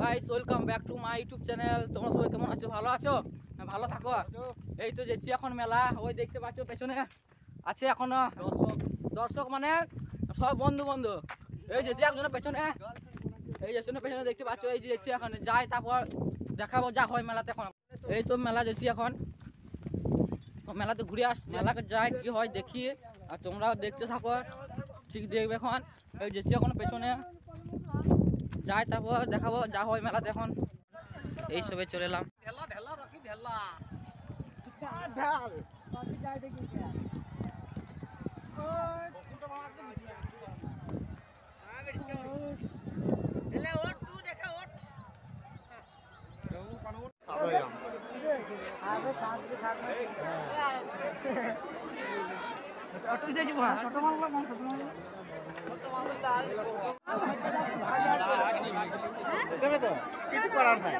Guys, welcome back to my YouTube channel. তোমরা সবাই কেমন আছো? ভালো আছো? ভালো থাকো। এই তো যাচ্ছি এখন মেলা। ওই দেখতে পাচ্ছ পেছনে আছে এখনো দর্শক, মানে সব বন্ধু বন্ধু। এই যাচ্ছি একজনের পেছনে, এই যাচ্ছি পেছনে দেখতে পাচ্ছ। এই যে যাচ্ছি এখন, যাই তারপর দেখাবো যা হয় মেলাতে। এখন এই তো মেলা যাচ্ছি এখন, মেলাতে ঘুরে আসছি। মেলাকে যাই কি হয় দেখি, আর তোমরাও দেখতে থাকো, ঠিক দেখবে। এখন এই যাচ্ছি এখন পেছনে, যাই তারপর দেখাবো যা হয় মেলাতে। এখন এই সবে চলে এলাম। কিছু করার নাই।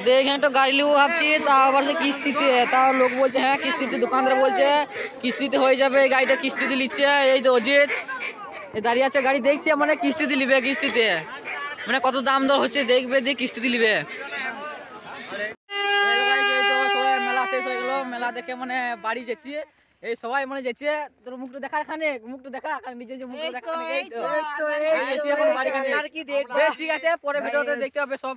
দেখেं तो गाड़ी लेবো ভাবছি, তাও আবার সে কিস্তিতে। তাও লোক বলছে হ্যাঁ কিস্তিতে, দোকানদার বলছে কিস্তিতে হয়ে যাবে, গাড়িটা কিস্তিতে নিচ্ছে। এই তো অজিত দাঁড়িয়ে আছে, গাড়ি দেখছে মানে কিস্তিতে নিবে। কিস্তিতে মানে কত দাম দর হচ্ছে দেখবে, দিয়ে কিস্তিতে নিবে। এই তো সবাই মেলা শেষ হয়ে গেল, মেলা দেখে মানে বাড়ি যাচ্ছি। এই সবাই মানে যাচ্ছে। তোর মুখটা দেখা, এখানে মুখটা দেখা, নিজে যে মুখটা দেখা। এই তো এখন বাড়ি খানে। ঠিক আছে, পরে ভিডিওতে দেখতে হবে সব।